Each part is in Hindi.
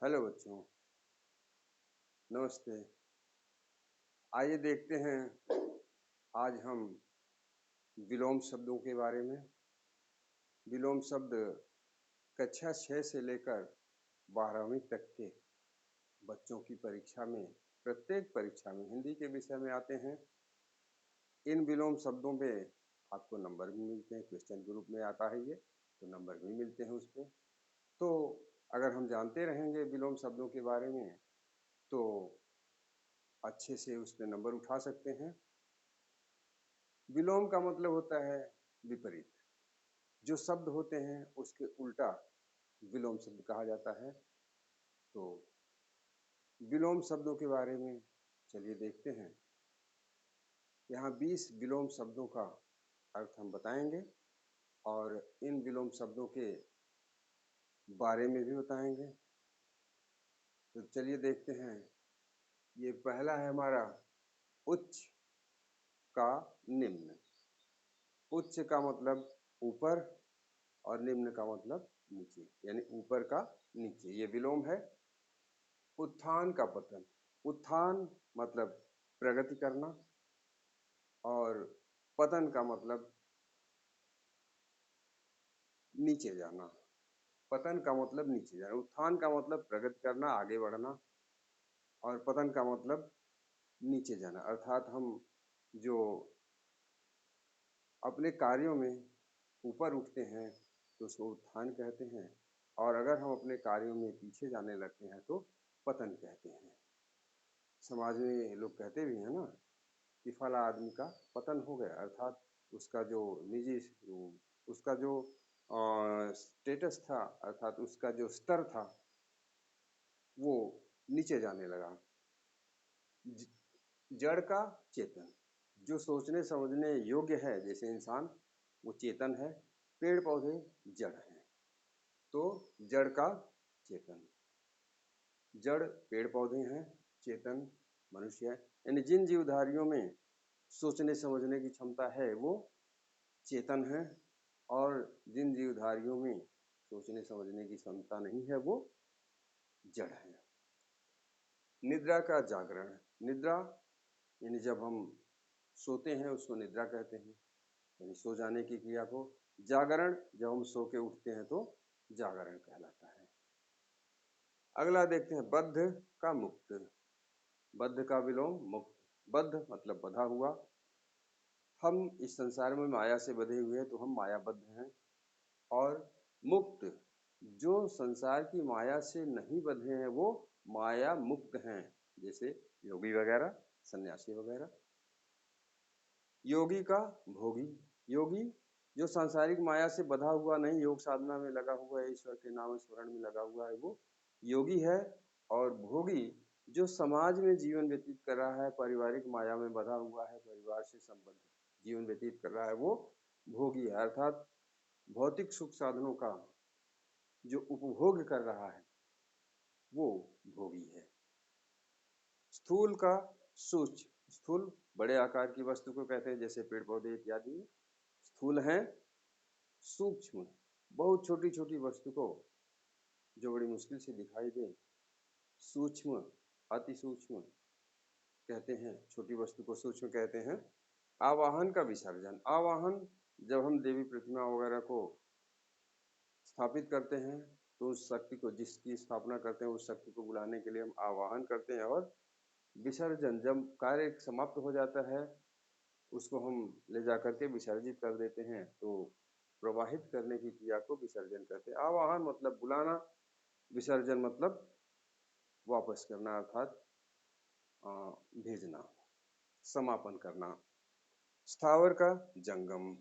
हेलो बच्चों, नमस्ते। आइए देखते हैं आज हम विलोम शब्दों के बारे में। विलोम शब्द कक्षा 6 से लेकर 12वीं तक के बच्चों की परीक्षा में, प्रत्येक परीक्षा में हिंदी के विषय में आते हैं। इन विलोम शब्दों में आपको नंबर भी मिलते हैं, क्वेश्चन ग्रुप में आता है ये, तो नंबर भी मिलते हैं उस पे। तो अगर हम जानते रहेंगे विलोम शब्दों के बारे में तो अच्छे से उस पे नंबर उठा सकते हैं। विलोम का मतलब होता है विपरीत। जो शब्द होते हैं उसके उल्टा विलोम शब्द कहा जाता है। तो विलोम शब्दों के बारे में चलिए देखते हैं। यहाँ 20 विलोम शब्दों का अर्थ हम बताएंगे और इन विलोम शब्दों के बारे में भी बताएंगे। तो चलिए देखते हैं। ये पहला है हमारा उच्च का निम्न। उच्च का मतलब ऊपर और निम्न का मतलब नीचे, यानी ऊपर का नीचे, ये विलोम है। उत्थान का पतन। उत्थान मतलब प्रगति करना और पतन का मतलब नीचे जाना। पतन का मतलब नीचे जाना। उत्थान का मतलब प्रगति करना, आगे बढ़ना, और पतन का मतलब नीचे जाना। अर्थात हम जो अपने कार्यों में ऊपर उठते हैं तो उसको उत्थान कहते हैं, और अगर हम अपने कार्यों में पीछे जाने लगते हैं तो पतन कहते हैं। समाज में लोग कहते भी हैं ना कि फला आदमी का पतन हो गया, अर्थात उसका जो निजी, उसका जो स्टेटस था, अर्थात उसका जो स्तर था वो नीचे जाने लगा। जड़ का चेतन। जो सोचने समझने योग्य है, जैसे इंसान, वो चेतन है। पेड़ पौधे जड़ हैं, तो जड़ का चेतन। जड़ पेड़ पौधे हैं, चेतन मनुष्य है। यानी जिन जीवधारियों में सोचने समझने की क्षमता है वो चेतन है, और जिन जीवधारियों में सोचने समझने की क्षमता नहीं है वो जड़ है। निद्रा का जागरण। निद्रा यानी जब हम सोते हैं उसको निद्रा कहते हैं, यानी सो जाने की क्रिया को। जागरण जब हम सो के उठते हैं तो जागरण कहलाता है। अगला देखते हैं बद्ध का मुक्त। बद्ध का विलोम मुक्त। बद्ध मतलब बंधा हुआ। हम इस संसार में माया से बंधे हुए हैं तो हम मायाबद्ध हैं। और मुक्त, जो संसार की माया से नहीं बंधे हैं वो माया मुक्त हैं, जैसे योगी वगैरह, सन्यासी वगैरह। योगी का भोगी। योगी जो सांसारिक माया से बंधा हुआ नहीं, योग साधना में लगा हुआ है, ईश्वर के नाम स्मरण में लगा हुआ है, वो योगी है। और भोगी जो समाज में जीवन व्यतीत कर रहा है, पारिवारिक माया में बंधा हुआ है, परिवार से संबद्ध जीवन व्यतीत कर रहा है, वो भोगी है। अर्थात भौतिक सुख साधनों का जो उपभोग कर रहा है वो भोगी है। स्थूल का सूक्ष्म। स्थूल बड़े आकार की वस्तु को कहते हैं, जैसे पेड़ पौधे इत्यादि स्थूल हैं। सूक्ष्म बहुत छोटी छोटी वस्तु को जो बड़ी मुश्किल से दिखाई दे, सूक्ष्म, अति सूक्ष्म कहते हैं। छोटी वस्तु को सूक्ष्म कहते हैं। आवाहन का विसर्जन। आवाहन जब हम देवी प्रतिमा वगैरह को स्थापित करते हैं तो उस शक्ति को, जिसकी स्थापना करते हैं, उस शक्ति को बुलाने के लिए हम आवाहन करते हैं। और विसर्जन, जब कार्य समाप्त हो जाता है उसको हम ले जा करके विसर्जित कर देते हैं, तो प्रवाहित करने की क्रिया को विसर्जन कहते हैं। आवाहन मतलब बुलाना, विसर्जन मतलब वापस करना, अर्थात भेजना, समापन करना। स्थावर का जंगम।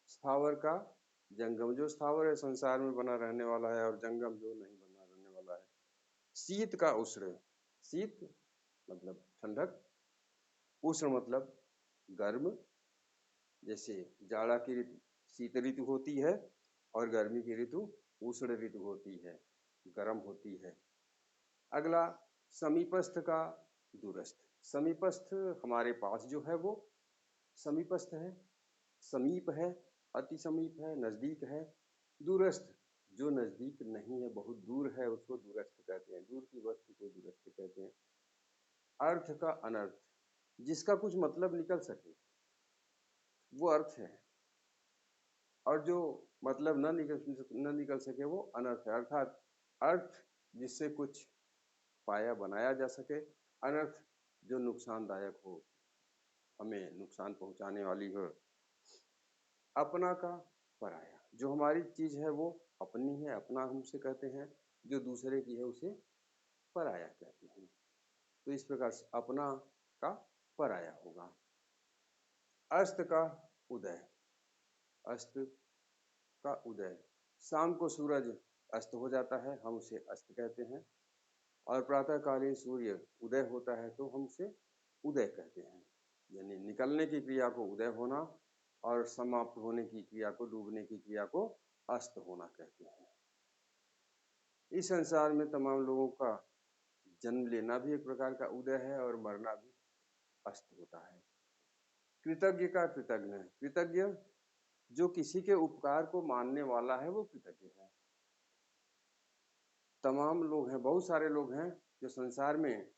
स्थावर का जंगम, जो स्थावर है संसार में बना रहने वाला है, और जंगम जो नहीं बना रहने वाला है। शीत का उष्ण। शीत मतलब ठंडक, उष्ण मतलब गर्म। जैसे जाड़ा की ऋतु शीत ऋतु होती है और गर्मी की ऋतु उष्ण ऋतु होती है, गर्म होती है। अगला समीपस्थ का दूरस्थ। समीपस्थ हमारे पास जो है वो समीपस्थ है, समीप है, अति समीप है, नजदीक है। दूरस्थ जो नजदीक नहीं है, बहुत दूर है, उसको दूरस्थ कहते हैं। दूर की वस्तु को दूरस्थ कहते हैं। अर्थ का अनर्थ, जिसका कुछ मतलब निकल सके वो अर्थ है, और जो मतलब न निकल सके वो अनर्थ है। अर्थात अर्थ जिससे कुछ पाया बनाया जा सके, अनर्थ जो नुकसानदायक हो, हमें नुकसान पहुंचाने वाली हो। अपना का पराया, जो हमारी चीज है वो अपनी है, अपना हम उसे कहते हैं। जो दूसरे की है उसे पराया कहते हैं। तो इस प्रकार से अपना का पराया होगा। अस्त का उदय, अस्त का उदय, शाम को सूरज अस्त हो जाता है, हम उसे अस्त कहते हैं। और प्रातःकालीन सूर्य उदय होता है तो हम उसे उदय कहते हैं। यानी निकलने की क्रिया को उदय होना और समाप्त होने की क्रिया को, डूबने की क्रिया को अस्त होना कहते हैं। इस संसार में तमाम लोगों का जन्म लेना भी एक प्रकार का उदय है और मरना भी अस्त होता है। कृतज्ञ का कृतज्ञ है, कृतज्ञ जो किसी के उपकार को मानने वाला है वो कृतज्ञ है। तमाम लोग हैं, बहुत सारे लोग हैं जो संसार में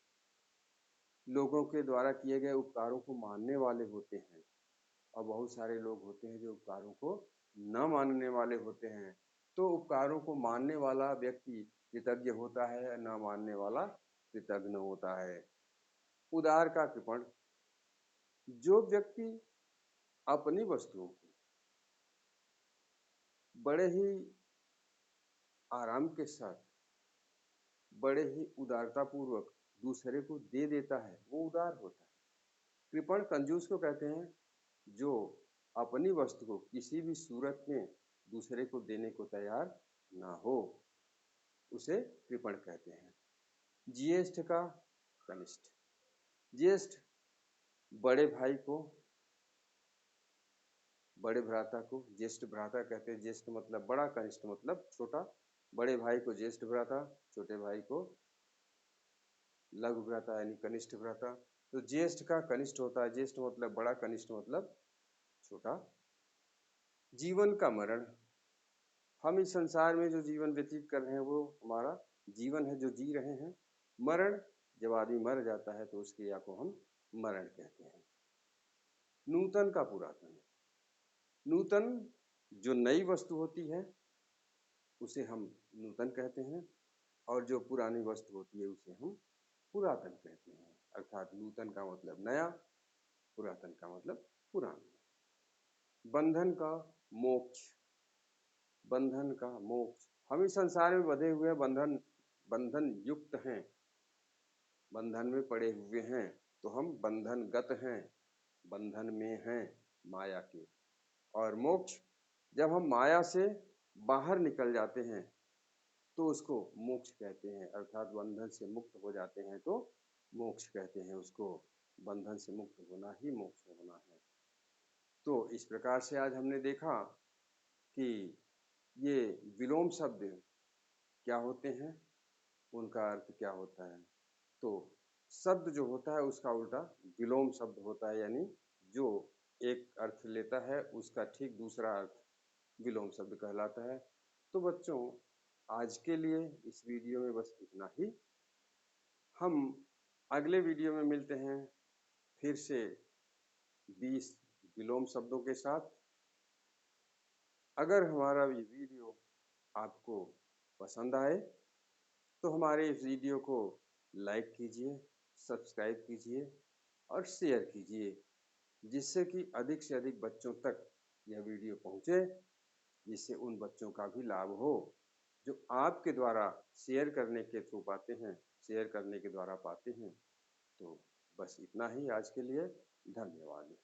लोगों के द्वारा किए गए उपकारों को मानने वाले होते हैं, और बहुत सारे लोग होते हैं जो उपकारों को न मानने वाले होते हैं। तो उपकारों को मानने वाला व्यक्ति कृतज्ञ होता है, न मानने वाला कृतज्ञ होता है। उदार का कृपण, जो व्यक्ति अपनी वस्तुओं को बड़े ही आराम के साथ, बड़े ही उदारता पूर्वक दूसरे को दे देता है, वो उदार होता है। कृपण कंजूस को कहते हैं, जो अपनी वस्तु को किसी भी सूरत में दूसरे को देने को तैयार ना हो, उसे कृपण कहते हैं। ज्येष्ठ का कनिष्ठ, ज्येष्ठ बड़े भाई को, बड़े भ्राता को ज्येष्ठ भ्राता कहते हैं। ज्येष्ठ मतलब बड़ा, कनिष्ठ मतलब छोटा। बड़े भाई को ज्येष्ठ भ्राता, छोटे भाई को लघु भ्राता यानी कनिष्ठ भ्राता। तो ज्येष्ठ का कनिष्ठ होता है, ज्येष्ठ मतलब बड़ा, कनिष्ठ मतलब छोटा। जीवन का मरण, हम इस संसार में जो जीवन व्यतीत कर रहे हैं वो हमारा जीवन है, जो जी रहे हैं। मरण, जब आदमी मर जाता है तो उस क्रिया को हम मरण कहते हैं। नूतन का पुरातन, नूतन जो नई वस्तु होती है उसे हम नूतन कहते हैं, और जो पुरानी वस्तु होती है उसे हम पुरातन कहते हैं। अर्थात नूतन का मतलब नया, पुरातन का मतलब पुराना। बंधन का मोक्ष, बंधन का मोक्ष, हम इस संसार में बंधे हुए बंधन युक्त हैं, बंधन में पड़े हुए हैं, तो हम बंधनगत हैं, बंधन में हैं माया के। और मोक्ष, जब हम माया से बाहर निकल जाते हैं तो उसको मोक्ष कहते हैं। अर्थात बंधन से मुक्त हो जाते हैं तो मोक्ष कहते हैं उसको। बंधन से मुक्त होना ही मोक्ष होना है। तो इस प्रकार से आज हमने देखा कि ये विलोम शब्द क्या होते हैं, उनका अर्थ क्या होता है। तो शब्द जो होता है उसका उल्टा विलोम शब्द होता है, यानी जो एक अर्थ लेता है उसका ठीक दूसरा अर्थ विलोम शब्द कहलाता है। तो बच्चों, आज के लिए इस वीडियो में बस इतना ही। हम अगले वीडियो में मिलते हैं फिर से 20 विलोम शब्दों के साथ। अगर हमारा ये वीडियो आपको पसंद आए तो हमारे इस वीडियो को लाइक कीजिए, सब्सक्राइब कीजिए और शेयर कीजिए, जिससे कि अधिक से अधिक बच्चों तक यह वीडियो पहुंचे, जिससे उन बच्चों का भी लाभ हो जो आपके द्वारा शेयर करने के थ्रू पाते हैं, शेयर करने के द्वारा पाते हैं। तो बस इतना ही आज के लिए। धन्यवाद।